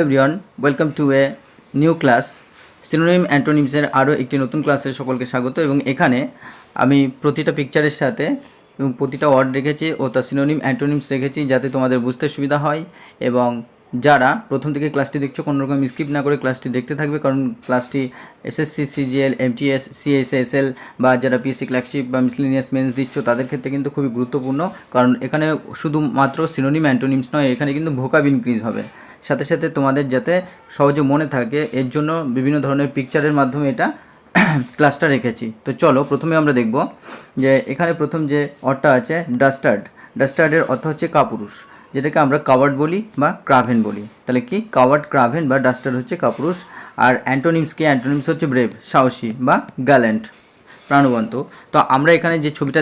Everyone, welcome to a new class. Synonym অ্যান্টোনিমসের আরও একটি নতুন ক্লাসে সকলকে স্বাগত। এবং এখানে আমি প্রতিটা পিকচারের সাথে এবং প্রতিটা ওয়ার্ড রেখেছি ও তার সিনোনিম অ্যান্টোনিমস রেখেছি যাতে তোমাদের বুঝতে সুবিধা হয়। এবং যারা প্রথম থেকে ক্লাসটি দেখছো কোনোরকম স্কিপ না করে ক্লাসটি দেখতে থাকবে, কারণ ক্লাসটি এসএসসি, সিজিএল, এমটিএস, সিএসএসএল বা যারা পিএসসি ক্লার্কশিপ বা মিসলেনিয়াস মেন্স দিচ্ছ তাদের ক্ষেত্রে কিন্তু খুবই গুরুত্বপূর্ণ, কারণ এখানে শুধুমাত্র সিনোনিম অ্যান্টোনিমস নয়, এখানে কিন্তু ভোকাব ইনক্রিজ হবে। সাথে সাথে তোমাদের যাতে সহজে মনে থাকে এর জন্য বিভিন্ন ধরনের পিকচারের মাধ্যমে এটা ক্লাসটা রেখেছি। তো চলো প্রথমে আমরা দেখব যে এখানে প্রথম যে অর্থটা আছে ডাস্টার্ড। ডাস্টার্ডের অর্থ হচ্ছে কাপুরুষ, যেটাকে আমরা কাওয়ার্ড বলি বা ক্রাভেন বলি। তাহলে কি কাওয়ার্ড, ক্রাভেন বা ডাস্টার্ড হচ্ছে কাপুরুষ। আর অ্যান্টোনিমস কি? অ্যান্টোনিমস হচ্ছে ব্রেভ, সাহসী বা গ্যালেন্ট, প্রাণবন্ত। তো আমরা এখানে যে ছবিটা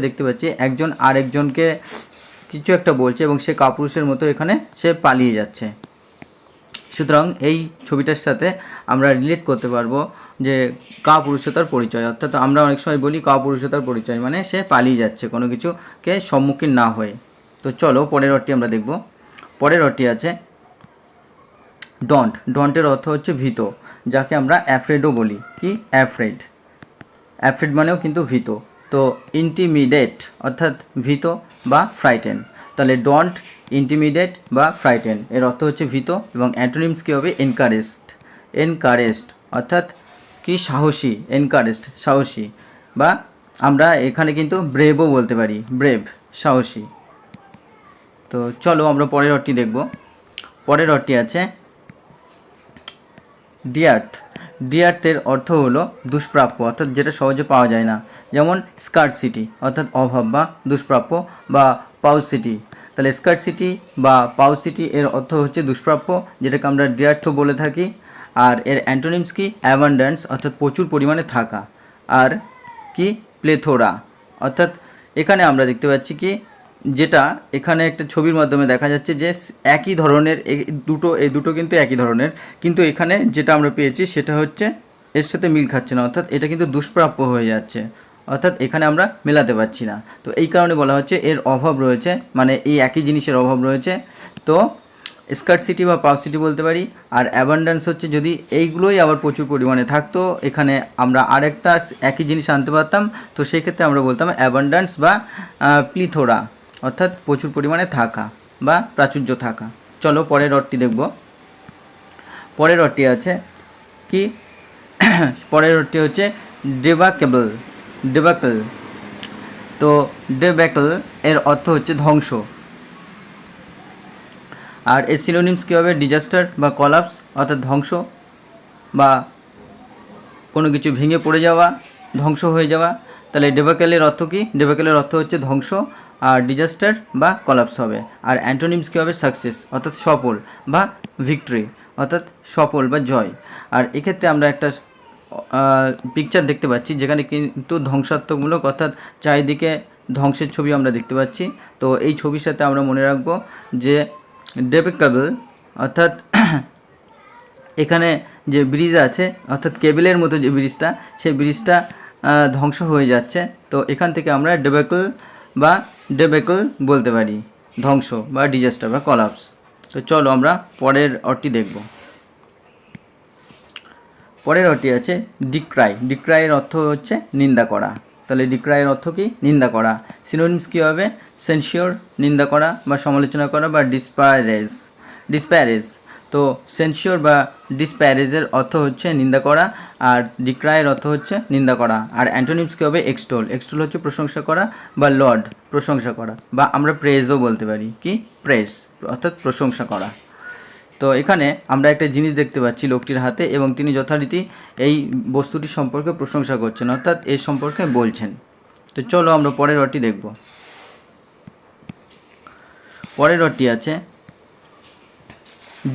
দেখতে পাচ্ছি একজন আরেকজনকে কিছু একটা বলছে এবং সে কাপুরুষের মতো এখানে সে পালিয়ে যাচ্ছে। সুতরাং এই ছবিটার সাথে আমরা রিলেট করতে পারবো যে কাপুরুষতার পরিচয়, অর্থাৎ আমরা অনেক সময় বলি কাপুরুষতার পরিচয় মানে সে পালিয়ে যাচ্ছে কোনো কিছুকে সম্মুখীন না হয়ে। তো চলো পরের অর্থটি আমরা দেখব। পরের অর্থটি আছে ডন্ট। ডন্টের অর্থ হচ্ছে ভীত, যাকে আমরা অ্যাফ্রেডও বলি। কি? অ্যাফ্রেড। অ্যাফ্রেড মানেও কিন্তু ভীত। তো ইন্টিমিডেট অর্থাৎ ভীত বা ফ্রাইটেন। তাহলে ডন্ট, ইন্টিমিডেট বা ফ্রাইটেন এর অর্থ হচ্ছে ভীত। এবং অ্যান্টোনিমস কী হবে? এনকারেজড। এনকারেজড অর্থাৎ কি? সাহসী। এনকারেজড সাহসী, বা আমরা এখানে কিন্তু ব্রেভও বলতে পারি। ব্রেভ সাহসী। তো চলো আমরা পরের অর্থটি দেখব। পরের অর্থটি আছে ডিয়ার্থ। ডিয়ার্থের অর্থ হলো দুষ্প্রাপ্য, অর্থাৎ যেটা সহজে পাওয়া যায় না। যেমন স্কারসিটি অর্থাৎ অভাব বা দুষ্প্রাপ্য, বা পাউসিটি। তাহলে স্কারসিটি বা পাউসিটি এর অর্থ হচ্ছে দুষ্প্রাপ্য, যেটাকে আমরা ডিয়ার্থ বলে থাকি। আর এর অ্যান্টোনিমস কি? অ্যাবান্ডেন্স অর্থাৎ প্রচুর পরিমাণে থাকা। আর কি? প্লেথোরা অর্থাৎ এখানে আমরা দেখতে পাচ্ছি কি, যেটা এখানে একটা ছবির মাধ্যমে দেখা যাচ্ছে যে একই ধরনের এই দুটো কিন্তু একই ধরনের, কিন্তু এখানে যেটা আমরা পেয়েছি সেটা হচ্ছে এর সাথে মিল খাচ্ছে না, অর্থাৎ এটা কিন্তু দুষ্প্রাপ্য হয়ে যাচ্ছে, অর্থাৎ এখানে আমরা মেলাতে পারছি না। তো এই কারণে বলা হচ্ছে এর অভাব রয়েছে, মানে এই একই জিনিসের অভাব রয়েছে। তো স্কারসিটি বা পাউসিটি বলতে পারি। আর অ্যাবান্ডেন্স হচ্ছে যদি এইগুলোই আবার প্রচুর পরিমাণে থাকতো, এখানে আমরা আরেকটা একই জিনিস আনতে পারতাম, তো সেই ক্ষেত্রে আমরা বলতাম অ্যাবান্ডেন্স বা প্লিথোরা, অর্থাৎ প্রচুর পরিমাণে থাকা বা প্রাচুর্য থাকা। চলো পরের অর্থটি দেখব। পরের অর্থটি আছে কি? পরের অর্থটি হচ্ছে ডেবাকেবল। ডেবাকেল। তো ডেবাকেল এর অর্থ হচ্ছে ধ্বংস। আর এর সিনোনিমস কী হবে? ডিজাস্টার বা কলাপস অর্থাৎ ধ্বংস বা কোনো কিছু ভেঙে পড়ে যাওয়া, ধ্বংস হয়ে যাওয়া। তাহলে ডেবাকেলের অর্থ কী? ডেবাকেলের অর্থ হচ্ছে ধ্বংস, আর ডিজাস্টার বা কলাপস হবে। আর অ্যান্টোনিমস কী হবে? সাকসেস অর্থাৎ সফল বা ভিক্টরি অর্থাৎ সফল বা জয়। আর এক্ষেত্রে আমরা একটা পিকচার দেখতে পাচ্ছি যেখানে কিন্তু ধ্বংসাত্মকমূলক, অর্থাৎ চারিদিকে ধ্বংসের ছবি আমরা দেখতে পাচ্ছি। তো এই ছবির সাথে আমরা মনে রাখবো যে ডেবেকেবল অর্থাৎ এখানে যে ব্রিজ আছে, অর্থাৎ কেবেলের মতো যে ব্রিজটা, সেই ব্রিজটা ধ্বংস হয়ে যাচ্ছে। তো এখান থেকে আমরা ডেবেকল বলতে পারি, ধ্বংস বা ডিজাস্টার বা কলাপস। তো চলো আমরা পরের অর্থটি দেখব। পরের অর্থটি আছে ডিক্রাই। ডিক্রাইয়ের অর্থ হচ্ছে নিন্দা করা। তাহলে ডিক্রাইয়ের অর্থ কি? নিন্দা করা। সিনোনিমস কী হবে? সেন্সিওর নিন্দা করা বা সমালোচনা করা, বা ডিসপ্যারেজ। ডিসপ্যারেজ। তো সেন্সিওর বা ডিসপ্যারেজের অর্থ হচ্ছে নিন্দা করা, আর ডিক্রাইয়ের অর্থ হচ্ছে নিন্দা করা। আর অ্যান্টোনিমস কী হবে? এক্সটোল। এক্সটোল হচ্ছে প্রশংসা করা বা লর্ড, প্রশংসা করা, বা আমরা প্রেজও বলতে পারি। কি? প্রেস অর্থাৎ প্রশংসা করা। তো এখানে আমরা একটা জিনিস দেখতে পাচ্ছি লোকটির হাতে, এবং তিনি যথারীতি এই বস্তুটি সম্পর্কে প্রশংসা করছেন, অর্থাৎ এর সম্পর্কে বলছেন। তো চলো আমরা পরের অর্থটি দেখব। পরের অর্থটি আছে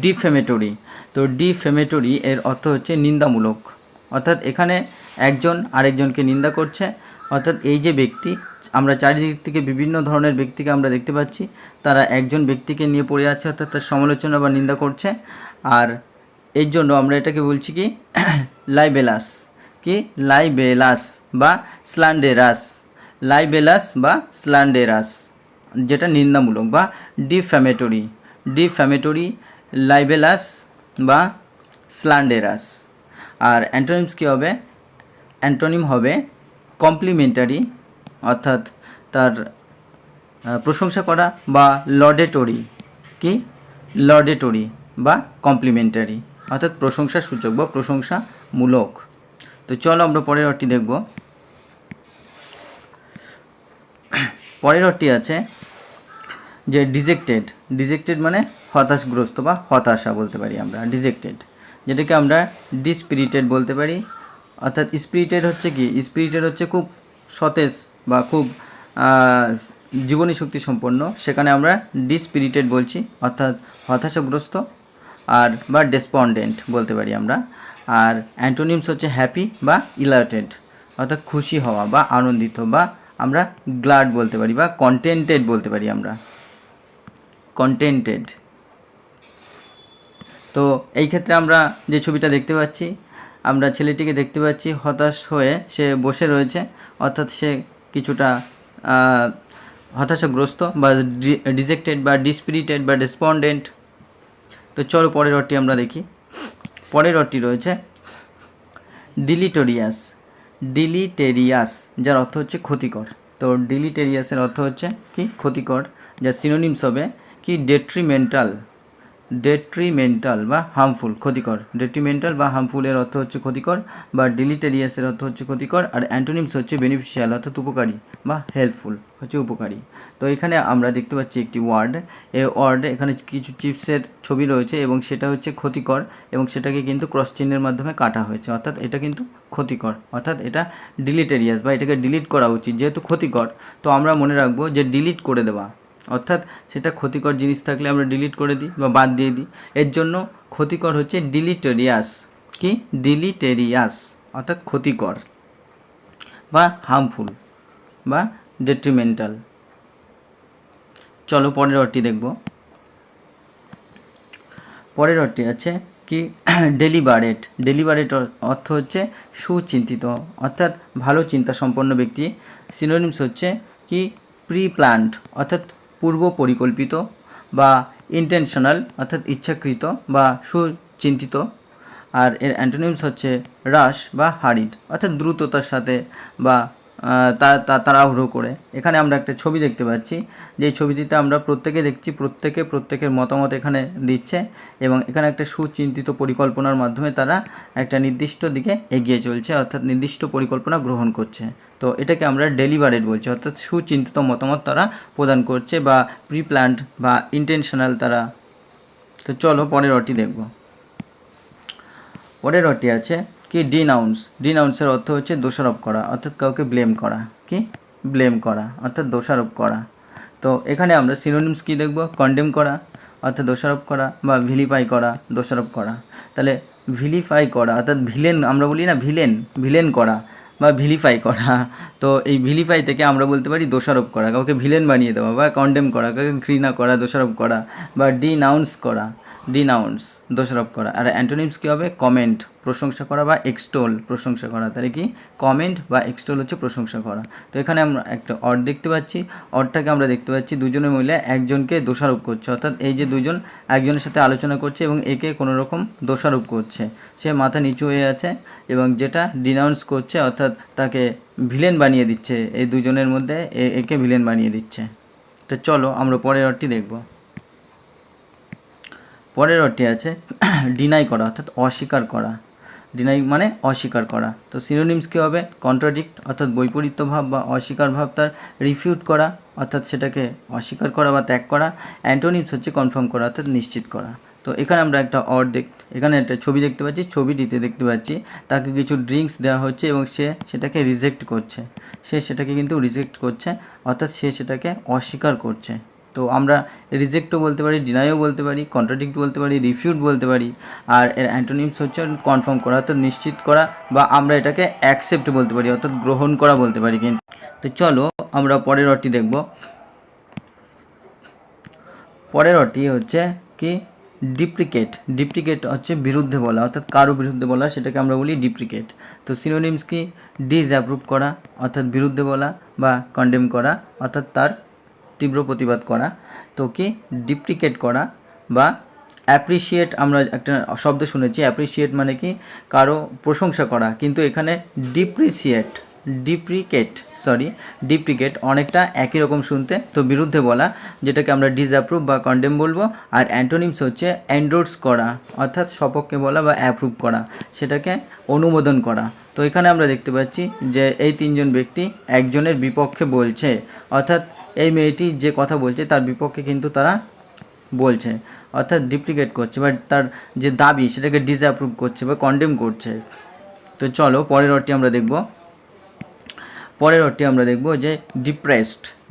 ডিফেমেটরি। তো ডিফেমেটরি এর অর্থ হচ্ছে নিন্দামূলক, অর্থাৎ এখানে একজন আরেকজনকে নিন্দা করছে, অর্থাৎ এই যে ব্যক্তি, আমরা চারিদিক থেকে বিভিন্ন ধরনের ব্যক্তিকে আমরা দেখতে পাচ্ছি, তারা একজন ব্যক্তিকে নিয়ে পড়ে আছে, অর্থাৎ তার সমালোচনা বা নিন্দা করছে। আর এর জন্য আমরা এটাকে বলছি কি? লাইবেলাস। কি? লাইবেলাস বা স্ল্যান্ডেরাস। লাইবেলাস বা স্ল্যান্ডেরাস, যেটা নিন্দামূলক বা ডিফ্যামেটরি। ডিফ্যামেটরি লাইবেলাস বা স্ল্যান্ডেরাস। আর অ্যান্টোনিমস কী হবে? অ্যান্টোনিম হবে কমপ্লিমেন্টারি, অর্থাৎ তার প্রশংসা করা, বা লডেটরি। কি? লডেটরি বা কমপ্লিমেন্টারি, অর্থাৎ প্রশংসা সূচক বা প্রশংসামূলক। তো চলো আমরা পরের অর্থটি দেখব। পরের অর্থটি আছে যে ডিজেক্টেড। ডিজেক্টেড মানে হতাশগ্রস্ত বা হতাশা বলতে পারি আমরা ডিজেক্টেড, যেটাকে আমরা ডিস্পিরিটেড বলতে পারি। অর্থাৎ স্পিরিটেড হচ্ছে কি? স্পিরিটেড হচ্ছে খুব সতেজ বা খুব জীবনী শক্তি সম্পন্ন, সেখানে আমরা ডিস্পিরিটেড বলছি, অর্থাৎ হতাশাগ্রস্ত, আর বা ডেসপন্ডেন্ট বলতে পারি আমরা। আর অ্যান্টোনিমস হচ্ছে হ্যাপি বা ইলাটেড, অর্থাৎ খুশি হওয়া বা আনন্দিত, বা আমরা গ্লাড বলতে পারি বা কন্টেন্টেড বলতে পারি আমরা, কন্টেন্টেড। তো এই ক্ষেত্রে আমরা যে ছবিটা দেখতে পাচ্ছি, আমরা ছেলেটিকে দেখতে পাচ্ছি হতাশ হয়ে সে বসে রয়েছে, অর্থাৎ সে কিছুটা হতাশাগ্রস্ত বা ডিজেক্টেড বা ডিস্পিরিটেড বা ডেসপন্ডেন্ট। তো চলো পরের অর্থটি আমরা দেখি। পরের অর্থটি রয়েছে ডিলিটোরিয়াস। ডিলিটেরিয়াস, যার অর্থ হচ্ছে ক্ষতিকর। তো ডিলিটেরিয়াসের অর্থ হচ্ছে কি? ক্ষতিকর। যার সিনোনিমস হবে কি? ডেট্রিমেন্টাল। ডেট্রিমেন্টাল বা হার্মফুল, ক্ষতিকর। ডেট্রিমেন্টাল বা হার্মফুলের অর্থ হচ্ছে ক্ষতিকর, বা ডিলিটেরিয়াসের অর্থ হচ্ছে ক্ষতিকর। আর অ্যান্টোনিমস হচ্ছে বেনিফিশিয়াল, অর্থাৎ উপকারী, বা হেল্পফুল হচ্ছে উপকারী। তো এখানে আমরা দেখতে পাচ্ছি একটি ওয়ার্ড, এই ওয়ার্ড এখানে কিছু চিপসের ছবি রয়েছে এবং সেটা হচ্ছে ক্ষতিকর, এবং সেটাকে কিন্তু ক্রস চিহ্নের মাধ্যমে কাটা হয়েছে, অর্থাৎ এটা কিন্তু ক্ষতিকর, অর্থাৎ এটা ডিলিটেরিয়াস বা এটাকে ডিলিট করা উচিত। যেহেতু ক্ষতিকর, তো আমরা মনে রাখবো যে ডিলিট করে দেওয়া, অর্থাৎ সেটা ক্ষতিকর জিনিস থাকলে আমরা ডিলিট করে দিই বা বাদ দিয়ে দিই। এর জন্য ক্ষতিকর হচ্ছে ডিলিটেরিয়াস। কি? ডিলিটেরিয়াস, অর্থাৎ ক্ষতিকর বা হার্মফুল বা ডেট্রিমেন্টাল। চলো পরের অর্থটি দেখব। পরের অর্থটি আছে কি? ডেলিবারেট। ডেলিবারেট অর্থ হচ্ছে সুচিন্তিত, অর্থাৎ ভালো চিন্তা সম্পন্ন ব্যক্তি। সিনোনিমস হচ্ছে কি? প্রি প্ল্যান্ড, অর্থাৎ পূর্ব পরিকল্পিত, বা ইন্টেনশনাল, অর্থাৎ ইচ্ছাকৃত বা সুচিন্তিত। আর এর অ্যান্টোনিমস হচ্ছে রাশ বা হারিড, অর্থাৎ দ্রুততার সাথে বা তাড়াহুড়ো করে। এখানে আমরা একটা ছবি দেখতে পাচ্ছি, যে ছবিটিতে আমরা প্রত্যেকে দেখছি, প্রত্যেকের মতামত এখানে দিচ্ছে, এবং এখানে একটা সুচিন্তিত পরিকল্পনার মাধ্যমে তারা একটা নির্দিষ্ট দিকে এগিয়ে চলছে, অর্থাৎ নির্দিষ্ট পরিকল্পনা গ্রহণ করছে। তো এটাকে আমরা ডেলিবারেট বলছি, অর্থাৎ সুচিন্তিত মতামত তারা প্রদান করছে, বা প্রি প্ল্যান্ড বা ইন্টেনশনাল তারা। তো চলো পরের অর্থটি দেখব। পরের অর্থটি আছে কি? ডিনাউন্স। ডিনাউন্সের অর্থ হচ্ছে দোষারোপ করা, অর্থাৎ কাউকে ব্লেম করা। কি? ব্লেম করা, অর্থাৎ দোষারোপ করা। তো এখানে আমরা সিনোনিমস কি দেখব? কন্ডেম করা, অর্থাৎ দোষারোপ করা, বা ভিলিফাই করা, দোষারোপ করা। তাহলে ভিলিফাই করা, অর্থাৎ ভিলেন, আমরা বলি না ভিলেন, ভিলেন করা বা ভিলিফাই করা। তো এই ভিলিফাই থেকে আমরা বলতে পারি দোষারোপ করা, কাউকে ভিলেন বানিয়ে দেওয়া, বা কন্ডেম করা, কাউকে ঘৃণা করা, দোষারোপ করা, বা ডিনাউন্স করা। ডিনাউন্স, দোষারোপ করা। আর অ্যান্টোনিমস কী হবে? কমেন্ট, প্রশংসা করা, বা এক্সটোল, প্রশংসা করা। তাহলে কি? কমেন্ট বা এক্সটোল হচ্ছে প্রশংসা করা। তো এখানে আমরা একটা অড দেখতে পাচ্ছি, অডটাকে আমরা দেখতে পাচ্ছি দুজনের মহিলা একজনকে দোষারোপ করছে, অর্থাৎ এই যে দুজন একজনের সাথে আলোচনা করছে এবং একে কোনো রকম দোষারোপ করছে। সে মাথা নিচু হয়ে আছে এবং যেটা ডিনাউন্স করছে, অর্থাৎ তাকে ভিলেন বানিয়ে দিচ্ছে, এই দুজনের মধ্যে একে ভিলেন বানিয়ে দিচ্ছে। তো চলো আমরা পরের অর্থটি দেখব। পরের অর্থটি আছে ডিনাই করা, অর্থাৎ অস্বীকার করা। ডিনাই মানে অস্বীকার করা। তো সিনোনিমস কী হবে? কন্ট্রাডিক্ট, অর্থাৎ বৈপরীত্য ভাব বা অস্বীকার ভাব তার। রিফিউট করা, অর্থাৎ সেটাকে অস্বীকার করা বা ত্যাগ করা। অ্যান্টোনিমস হচ্ছে কনফার্ম করা, অর্থাৎ নিশ্চিত করা। তো এখানে আমরা একটা এখানে একটা ছবি দেখতে পাচ্ছি, ছবিটিতে দেখতে পাচ্ছি তাকে কিছু ড্রিঙ্কস দেওয়া হচ্ছে এবং সে সেটাকে রিজেক্ট করছে। সে সেটাকে কিন্তু রিজেক্ট করছে, অর্থাৎ সে সেটাকে অস্বীকার করছে। তো আমরা রিজেক্টও বলতে পারি, ডিনাইও বলতে পারি, কন্ট্রাডিক্ট বলতে পারি, রিফিউট বলতে পারি। আর এর অ্যান্টোনিমস হচ্ছে কনফার্ম করা, অর্থাৎ নিশ্চিত করা, বা আমরা এটাকে অ্যাকসেপ্ট বলতে পারি, অর্থাৎ গ্রহণ করা বলতে পারি। কিন্তু তো চলো আমরা পরের অর্থটি দেখব। পরের অর্থটি হচ্ছে কি? ডিপ্রিকেট। ডিপ্রিকেট হচ্ছে বিরুদ্ধে বলা, অর্থাৎ কারো বিরুদ্ধে বলা, সেটাকে আমরা বলি ডিপ্রিকেট। তো সিনোনিমস কি? ডিসঅ্যাপ্রুভ করা, অর্থাৎ বিরুদ্ধে বলা, বা কন্ডেম করা, অর্থাৎ তার তীব্র প্রতিবাদ করা। তো কি? ডিপ্রিকেট করা বা অ্যাপ্রিসিয়েট আমরা একটা শব্দ শুনেছি, অ্যাপ্রিসিয়েট মানে কি কারো প্রশংসা করা, কিন্তু এখানে ডিপ্রিকেট অনেকটা একই রকম শুনতে, তো বিরুদ্ধে বলা, যেটাকে আমরা ডিসঅ্যাপ্রুভ বা কন্ডেম বলবো। আর অ্যান্টোনিমস হচ্ছে এন্ডোর্স করা, অর্থাৎ সপক্ষে বলা বা অ্যাপ্রুভ করা, সেটাকে অনুমোদন করা। তো এখানে আমরা দেখতে পাচ্ছি যে এই তিনজন ব্যক্তি একজনের বিপক্ষে বলছে, অর্থাৎ এই মেয়েটি যে কথা বলছে তার বিপক্ষে কিন্তু তারা বলছে, অর্থাৎ ডিপ্রিকেট করছে বা তার যে দাবি সেটাকে ডিসঅ্যাপ্রুভ করছে বা কন্ডেম করছে। তো চলো পরের ওয়ার্ডটি আমরা দেখব যে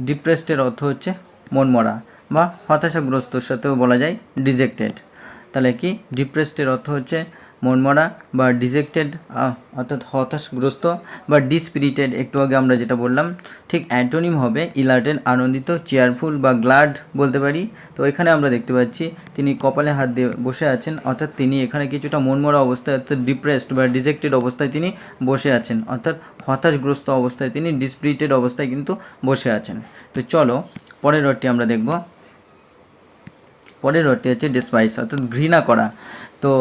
ডিপ্রেসডের অর্থ হচ্ছে মনমরা বা হতাশাগ্রস্তর সাথেও বলা যায় ডিজেক্টেড। তাহলে কি ডিপ্রেসডের অর্থ হচ্ছে মনমরা বা ডিজেক্টেড, অর্থাৎ হতাশগ্রস্ত বা ডিস্পিরিটেড, একটু আগে আমরা যেটা বললাম। ঠিক অ্যান্টোনিম হবে ইলাটেড, আনন্দিত, চেয়ারফুল বা গ্লাড বলতে পারি। তো এখানে আমরা দেখতে পাচ্ছি তিনি কপালে হাত দিয়ে বসে আছেন, অর্থাৎ তিনি এখানে কিছুটা মনমরা অবস্থায়, অর্থাৎ ডিপ্রেসড বা ডিজেক্টেড অবস্থায় তিনি বসে আছেন, অর্থাৎ হতাশগ্রস্ত অবস্থায় তিনি ডিস্পিরিটেড অবস্থায় কিন্তু বসে আছেন। তো চলো পরের ওয়ার্ডটি আমরা দেখব। পরের ওয়ার্ডটি হচ্ছে ডিসপাইস, অর্থাৎ ঘৃণা করা। তো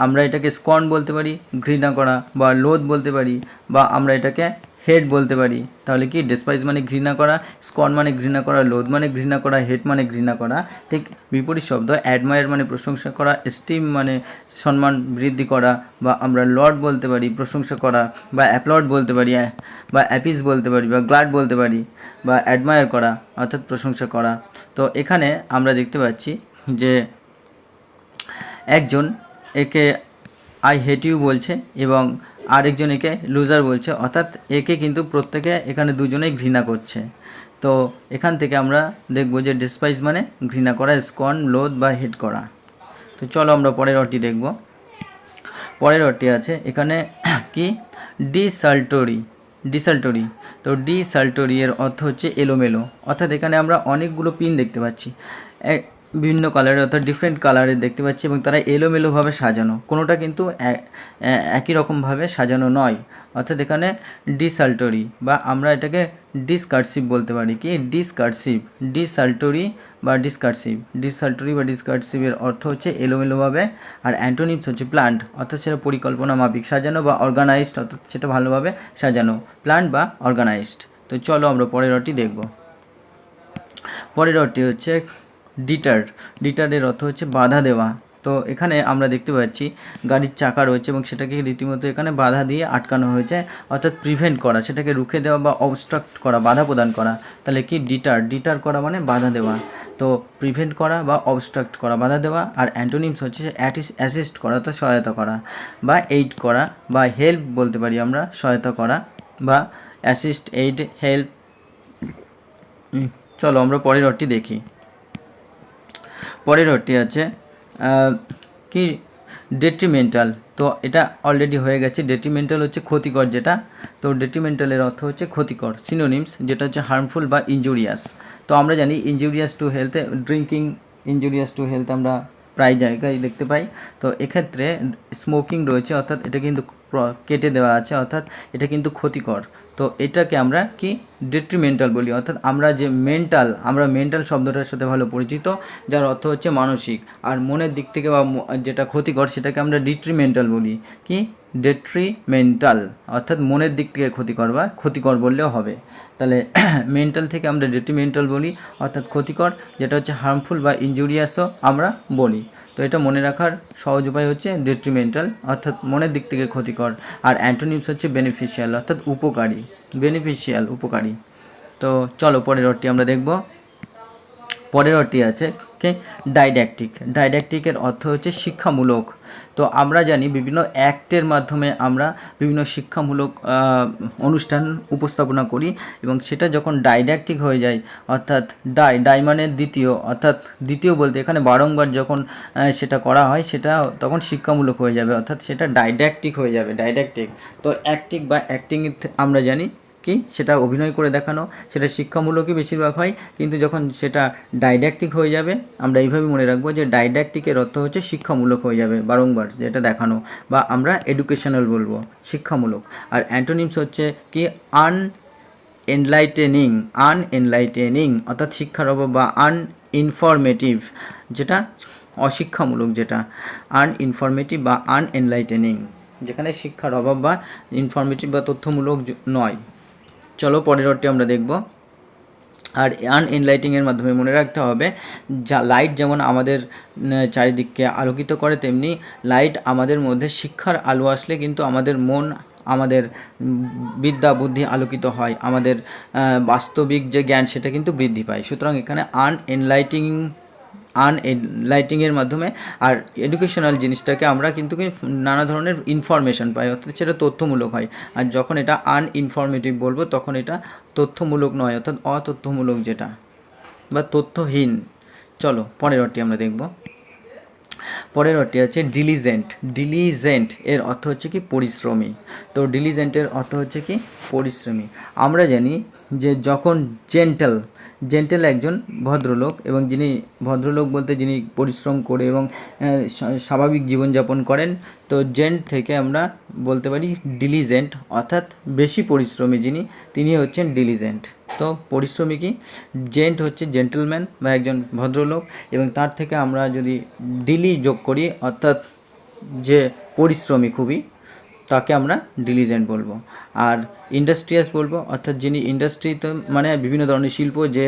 আমরা এটাকে স্কর্ন বলতে পারি, ঘৃণা করা, বা লোধ বলতে পারি, বা আমরা এটাকে হেট বলতে পারি। তাহলে কি ডিসপাইস মানে ঘৃণা করা, স্কর্ন মানে ঘৃণা করা, লোধ মানে ঘৃণা করা, হেট মানে ঘৃণা করা। ঠিক বিপরীত শব্দ অ্যাডমায়ার মানে প্রশংসা করা, এস্টিম মানে সম্মান বৃদ্ধি করা, বা আমরা লর্ড বলতে পারি প্রশংসা করা, বা অ্যাপ্লড বলতে পারি, বা অ্যাপিস বলতে পারি, বা গ্লাড বলতে পারি, বা অ্যাডমায়ার করা অর্থাৎ প্রশংসা করা। তো এখানে আমরা দেখতে পাচ্ছি যে একজন একে আই হেট ইউ বলছে এবং আরেকজন একে লুজার বলছে, অর্থাৎ একে কিন্তু প্রত্যেকে এখানে দুজনেই ঘৃণা করছে। তো এখান থেকে আমরা দেখব যে ডিসপাইস মানে ঘৃণা করা, স্কর্ন, লোধ বা হেট করা। তো চলো আমরা পরের ওয়ার্ডটি দেখব। পরের ওয়ার্ডটি আছে এখানে কি ডিসাল্টরি। তো ডিসাল্টরি এর অর্থ হচ্ছে এলোমেলো, অর্থাৎ এখানে আমরা অনেকগুলো পিন দেখতে পাচ্ছি, বিভিন্ন কালারের, অর্থাৎ ডিফারেন্ট কালারের দেখতে পাচ্ছি, এবং তারা এলোমেলোভাবে সাজানো, কোনোটা কিন্তু একই রকমভাবে সাজানো নয়। অর্থাৎ এখানে ডিসাল্টরি বা আমরা এটাকে ডিসকার্সিভ বলতে পারি, কি ডিসাল্টরি বা ডিসকার্সিভের অর্থ হচ্ছে এলোমেলোভাবে। আর অ্যান্টোনিমস হচ্ছে প্ল্যান্ট, অর্থাৎ সেটা পরিকল্পনা মাফিক সাজানো, বা অর্গানাইজড, অর্থাৎ সেটা ভালোভাবে সাজানো, প্ল্যান্ট বা অর্গানাইজড। তো চলো আমরা পরের ওয়ার্ডটি দেখব। পরের ওয়ার্ডটি হচ্ছে ডিটারের অর্থ হচ্ছে বাধা দেওয়া। তো এখানে আমরা দেখতে পাচ্ছি গাড়ির চাকা রয়েছে এবং সেটাকে রীতিমতো এখানে বাধা দিয়ে আটকানো হয়েছে, অর্থাৎ প্রিভেন্ট করা, সেটাকে রুখে দেওয়া বা অবস্ট্রাক্ট করা, বাধা প্রদান করা। তাহলে কি ডিটার করা মানে বাধা দেওয়া। তো প্রিভেন্ট করা বা অবস্ট্রাক্ট করা, বাধা দেওয়া। আর অ্যান্টোনিমস হচ্ছে অ্যাসিস্ট করা, তো সহায়তা করা, বা এইড করা, বা হেল্প বলতে পারি আমরা, সহায়তা করা, বা অ্যাসিস্ট, এইড, হেল্প। চলো আমরা পরের ওয়ার্ডটি দেখি। পরের ওয়ার্ডটি আছে কি ডেট্রিমেন্টাল। তো এটা অলরেডি হয়ে গেছে, ডেট্রিমেন্টাল হচ্ছে ক্ষতিকর যেটা। তো ডেট্রিমেন্টালের অর্থ হচ্ছে ক্ষতিকর। সিনোনিমস যেটা হচ্ছে হার্মফুল বা ইনজুরিয়াস। তো আমরা জানি injurious to health, drinking injurious to health আমরা প্রায় জায়গায় দেখতে পাই। তো এক্ষেত্রে স্মোকিং রয়েছে, অর্থাৎ এটা কিন্তু কেটে দেওয়া আছে, অর্থাৎ এটা কিন্তু ক্ষতিকর। তো এটাকে আমরা কি ডেট্রিমেন্টাল বলি, অর্থাৎ আমরা মেন্টাল শব্দটার সাথে ভালো পরিচিত, যার অর্থ হচ্ছে মানসিক। আর মনের দিক থেকে বা যেটা ক্ষতিকর সেটাকে আমরা ডিট্রিমেন্টাল বলি, কি ডেট্রিমেন্টাল, অর্থাৎ মনের দিক থেকে ক্ষতিকর বা ক্ষতিকর বললেও হবে। তাহলে মেন্টাল থেকে আমরা ডেট্রিমেন্টাল বলি, অর্থাৎ ক্ষতিকর, যেটা হচ্ছে হার্মফুল বা ইনজুরিয়াসও আমরা বলি। তো এটা মনে রাখার সহজ উপায় হচ্ছে ডেট্রিমেন্টাল, অর্থাৎ মনের দিক থেকে ক্ষতিকর। আর অ্যান্টোনিমস হচ্ছে বেনিফিশিয়াল, অর্থাৎ উপকারী। তো চলো পরের ওয়ার্ডটি আমরা দেখব। পরের ওয়ার্ডটি আছে কি ডাইড্যাকটিকের অর্থ হচ্ছে শিক্ষামূলক। তো আমরা জানি বিভিন্ন অ্যাক্টের মাধ্যমে আমরা বিভিন্ন শিক্ষামূলক অনুষ্ঠান উপস্থাপনা করি, এবং সেটা যখন ডাইড্যাকটিক হয়ে যায়, অর্থাৎ ডাই মানে দ্বিতীয়, অর্থাৎ দ্বিতীয় বলতে এখানে বারংবার যখন সেটা করা হয় সেটা তখন শিক্ষামূলক হয়ে যাবে, অর্থাৎ সেটা ডাইড্যাকটিক হয়ে যাবে। তো অ্যাক্টিং বা অ্যাক্টিং আমরা জানি কি সেটা অভিনয় করে দেখানো, সেটা শিক্ষামূলকই বেশিরভাগ হয়, কিন্তু যখন সেটা ডাইড্যাকটিক হয়ে যাবে আমরা এইভাবে মনে রাখবো যে ডাইড্যাকটিকের অর্থ হচ্ছে শিক্ষামূলক হয়ে যাবে, বারংবার যেটা দেখানো, বা আমরা এডুকেশনাল বলবো, শিক্ষামূলক। আর অ্যান্টোনিমস হচ্ছে কি আনএনলাইটেনিং, অর্থাৎ শিক্ষার অভাব বা আনইনফরমেটিভ, যেটা অশিক্ষামূলক, যেটা আনইনফরমেটিভ বা আনএনলাইটেনিং, যেখানে শিক্ষার অভাব বা ইনফরমেটিভ বা তথ্যমূলক নয়। চলো পরের ওয়ার্ডটি আমরা দেখব। আর আনএনলাইটিংয়ের মাধ্যমে মনে রাখতে হবে, যা লাইট যেমন আমাদের চারিদিককে আলোকিত করে, তেমনি লাইট আমাদের মধ্যে শিক্ষার আলো আসলে কিন্তু আমাদের মন, আমাদের বিদ্যা বুদ্ধি আলোকিত হয়, আমাদের বাস্তবিক যে জ্ঞান সেটা কিন্তু বৃদ্ধি পায়। সুতরাং এখানে আনএনলাইটিংয়ের মাধ্যমে আর এডুকেশনাল জিনিসটাকে আমরা কিন্তু নানা ধরনের ইনফরমেশন পাই, অর্থাৎ সেটা তথ্যমূলক হয়। আর যখন এটা আনইনফরমেটিভ বলবো তখন এটা তথ্যমূলক নয়, অর্থাৎ অতথ্যমূলক যেটা, বা তথ্যহীন। চলো পরের ওয়ার্ডটি আমরা দেখব। পরের ওয়ার্ডটি আছে ডিলিজেন্ট। ডিলিজেন্ট এর অর্থ হচ্ছে কি পরিশ্রমী। তো ডিলিজেন্টের অর্থ হচ্ছে কি পরিশ্রমী। আমরা জানি যে যখন জেন্টেল একজন ভদ্রলোক, এবং যিনি ভদ্রলোক বলতে যিনি পরিশ্রম করে এবং স্বাভাবিক জীবনযাপন করেন, তো জেন্ট থেকে আমরা বলতে পারি ডিলিজেন্ট, অর্থাৎ বেশি পরিশ্রমী যিনি, তিনি হচ্ছেন ডিলিজেন্ট। তো পরিশ্রমী কি, জেন্ট হচ্ছে জেন্টলম্যান বা একজন ভদ্রলোক, এবং তার থেকে আমরা যদি ডিলি যোগ করি, অর্থাৎ যে পরিশ্রমী খুবই, তাকে আমরা ডিলিজেন্ট বলবো। আর ইন্ডাস্ট্রিয়াস বলবো, অর্থাৎ যিনি ইন্ডাস্ট্রিতে মানে বিভিন্ন ধরনের শিল্প, যে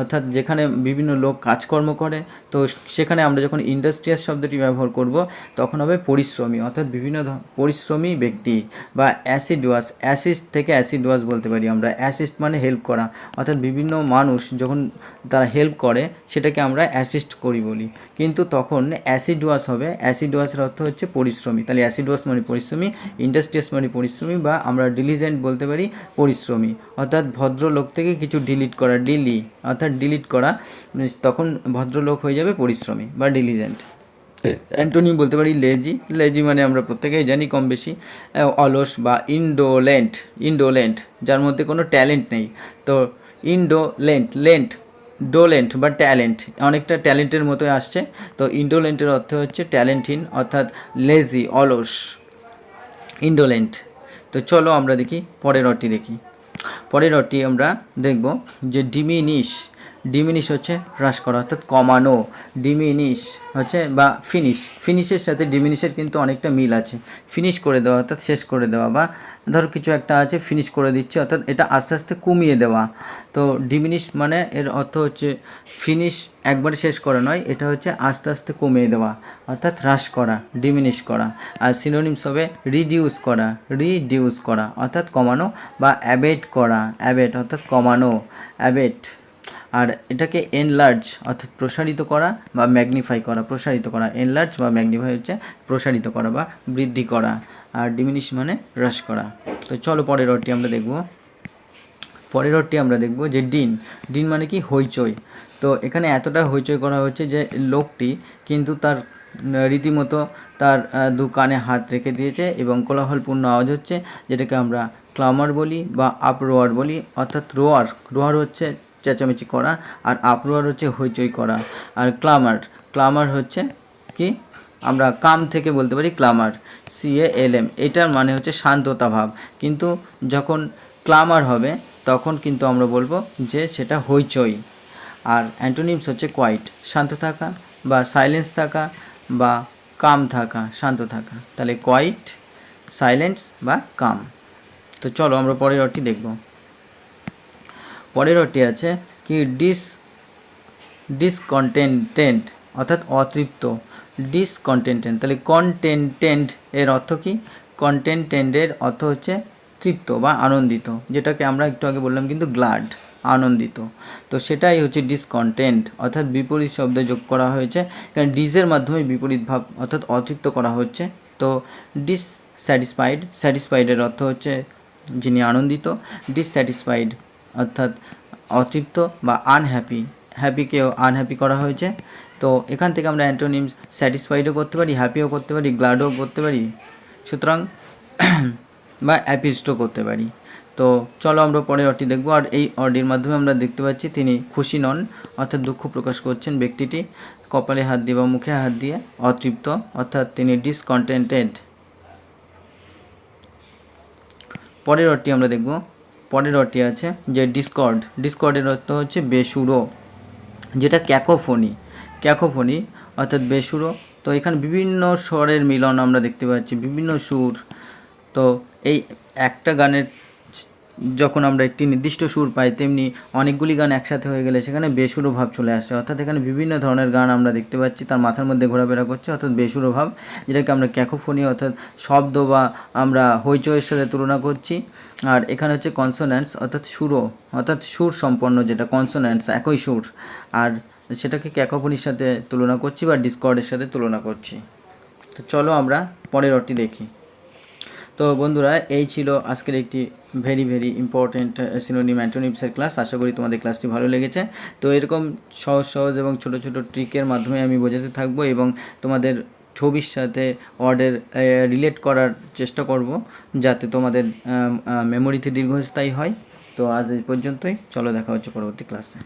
অর্থাৎ যেখানে বিভিন্ন লোক কাজকর্ম করে, তো সেখানে আমরা যখন ইন্ডাস্ট্রিয়াস শব্দটি ব্যবহার করব তখন হবে পরিশ্রমী, অর্থাৎ বিভিন্ন পরিশ্রমী ব্যক্তি। বা অ্যাসিডুয়াস, অ্যাসিস্ট থেকে অ্যাসিডুয়াস বলতে পারি আমরা। অ্যাসিস্ট মানে হেল্প করা, অর্থাৎ বিভিন্ন মানুষ যখন তারা হেল্প করে সেটাকে আমরা অ্যাসিস্ট করি বলি, কিন্তু তখন অ্যাসিডুয়াস হবে। অ্যাসিডুয়াসের অর্থ হচ্ছে পরিশ্রমী। তাহলে অ্যাসিডুয়াস মানে পরিশ্রমী, ইন্ডাস্ট্রিয়াস মানে পরিশ্রমী, বা আমরা ডিলিজেন্ট বলতে পারি পরিশ্রমী, অর্থাৎ ভদ্রলোক থেকে কিছু ডিলিট করা, অর্থাৎ ডিলিট করা, তখন ভদ্রলোক হয়ে যাবে পরিশ্রমী বা ডিলিজেন্ট। অ্যান্টোনিম বলতে পারি লেজি। লেজি মানে আমরা প্রত্যেকেই জানি কম বেশি, অলস বা ইনডোলেন্ট, যার মধ্যে কোনো ট্যালেন্ট নেই। তো ডোলেন্ট বা ট্যালেন্ট অনেকটা ট্যালেন্টের মতোই আসছে। তো ইনডোলেন্টের অর্থ হচ্ছে ট্যালেন্টহীন, অর্থাৎ লেজি, অলস, ইনডোলেন্ট। তো চলো আমরা দেখি পরের অর্থটি দেখি। পরের অর্থটি আমরা দেখব যে ডিমিনিশ হচ্ছে হ্রাস করা, অর্থাৎ কমানো। ডিমিনিশ হচ্ছে বা ফিনিশের সাথে ডিমিনিশের কিন্তু অনেকটা মিল আছে। ফিনিশ করে দেওয়া অর্থাৎ শেষ করে দেওয়া, বা ধরো কিছু একটা আছে ফিনিশ করে দিচ্ছে, অর্থাৎ এটা আস্তে আস্তে কমিয়ে দেওয়া। তো ডিমিনিশ মানে এর অর্থ হচ্ছে ফিনিশ একবারে শেষ করা নয়, এটা হচ্ছে আস্তে আস্তে কমিয়ে দেওয়া, অর্থাৎ হ্রাস করা, ডিমিনিশ করা। আর সিনোনিমস হবে রিডিউস করা অর্থাৎ কমানো, বা অ্যাবেট করা, অর্থাৎ কমানো, অ্যাবেট। আর এটাকে এনলার্জ অর্থাৎ প্রসারিত করা বা ম্যাগনিফাই করা, প্রসারিত করা। এনলার্জ বা ম্যাগনিফাই হচ্ছে প্রসারিত করা বা বৃদ্ধি করা, আর ডিমিনিশ মানে হ্রাস করা। তো চলো পরের ওয়ার্ডটি আমরা দেখব। পরের ওয়ার্ডটি আমরা দেখব যে ডিন মানে কি হইচই। তো এখানে এতটা হইচই করা হচ্ছে যে লোকটি কিন্তু তার রীতিমতো তার দু কানে হাত রেখে দিয়েছে এবং কোলাহলপূর্ণ আওয়াজ হচ্ছে, যেটাকে আমরা ক্লামার বলি বা আপরোয়ার বলি। অর্থাৎ রোয়ার হচ্ছে চেঁচামেচি করা, আর আপরোয়ার হচ্ছে হইচই করা। আর ক্লামার হচ্ছে কি, আমরা কাম থেকে বলতে পারি ক্লামার, CALM। এটার মানে হচ্ছে শান্ততা ভাব, কিন্তু যখন ক্লামার হবে তখন কিন্তু আমরা বলবো যে সেটা হইচই। আর অ্যান্টোনিমস হচ্ছে কোয়াইট, শান্ত থাকা বা সাইলেন্স থাকা, বা কাম থাকা, শান্ত থাকা। তাহলে কোয়াইট, সাইলেন্স বা কাম। তো চলো আমরা পরের অর্থটি দেখব। পরের অর্থটি আছে কি ডিসকন্টেন্টেন্ট অর্থাৎ অতৃপ্ত। ডিসকন্টেন্টেন্ট, তাহলে কন্টেন্টেন্ট এর অর্থ কি, কন্টেন্টেন্টের অর্থ হচ্ছে তৃপ্ত বা আনন্দিত, যেটাকে আমরা একটু আগে বললাম কিন্তু গ্লাড, আনন্দিত। তো সেটাই হচ্ছে ডিসকন্টেন্ট, অর্থাৎ বিপরীত শব্দ যোগ করা হয়েছে, কারণ ডিসের মাধ্যমে বিপরীত ভাব অর্থাৎ অতৃপ্ত করা হচ্ছে। তো স্যাটিসফাইডের অর্থ হচ্ছে যিনি আনন্দিত, ডিসস্যাটিসফাইড অর্থাৎ অতৃপ্ত বা হ্যাপিকেও আনহ্যাপি করা হয়েছে। তো এখান থেকে আমরা অ্যান্টোনিমস স্যাটিসফাইডও করতে পারি, হ্যাপিও করতে পারি, গ্লাডও করতে পারি, সুতরাং বা অ্যাপিস্টও করতে পারি। তো চলো আমরা পরের অর্থটি দেখব। আর এই অর্ডের মাধ্যমে আমরা দেখতে পাচ্ছি তিনি খুশি নন, অর্থাৎ দুঃখ প্রকাশ করছেন ব্যক্তিটি, কপালে হাত দিয়ে বা মুখে হাত দিয়ে, অতৃপ্ত অর্থাৎ তিনি ডিসকন্টেন্টেড। পরের অর্থটি আমরা দেখব। পরের অর্থটি আছে যে ডিসকর্ডের অর্থ হচ্ছে বেসুরো, যেটা ক্যাকোফোনি অর্থাৎ বেসুরো। তো এখানে বিভিন্ন স্বরের মিলন আমরা দেখতে পাচ্ছি, বিভিন্ন সুর। তো এই একটা গানের যখন আমরা একটি নির্দিষ্ট সুর পাই, তেমনি অনেকগুলি গান একসাথে হয়ে গেলে সেখানে বেসুরো ভাব চলে আসে। অর্থাৎ এখানে বিভিন্ন ধরনের গান আমরা দেখতে পাচ্ছি তার মাথার মধ্যে ঘোরাফেরা করছে, অর্থাৎ বেসুরো ভাব, যেটাকে আমরা ক্যাকোফোনি অর্থাৎ শব্দ বা আমরা হইচইয়ের সাথে তুলনা করছি। আর এখানে হচ্ছে কনসোন্যান্টস অর্থাৎ সুরো, অর্থাৎ সুর সম্পন্ন যেটা কনসোন্যান্টস একই সুর, আর সেটাকে ক্যাকোফোনির সাথে তুলনা করছি বা ডিসকর্ডের সাথে তুলনা করছি। তো চলো আমরা পরের অর্থটি দেখি। তো বন্ধুরা, এই ছিল আজকের একটি ভেরি ইম্পর্টেন্ট সিনোনিম অ্যান্টোনিমসের ক্লাস। আশা করি তোমাদের ক্লাসটি ভালো লেগেছে। তো এরকম সহজ এবং ছোট ট্রিকের মাধ্যমে আমি বোঝাতে থাকবো এবং তোমাদের ছবির সাথে ওয়ার্ডের রিলেট করার চেষ্টা করব, যাতে তোমাদের মেমোরিতে দীর্ঘস্থায়ী হয়। তো আজ এই পর্যন্তই, চলো দেখা হচ্ছে পরবর্তী ক্লাসে।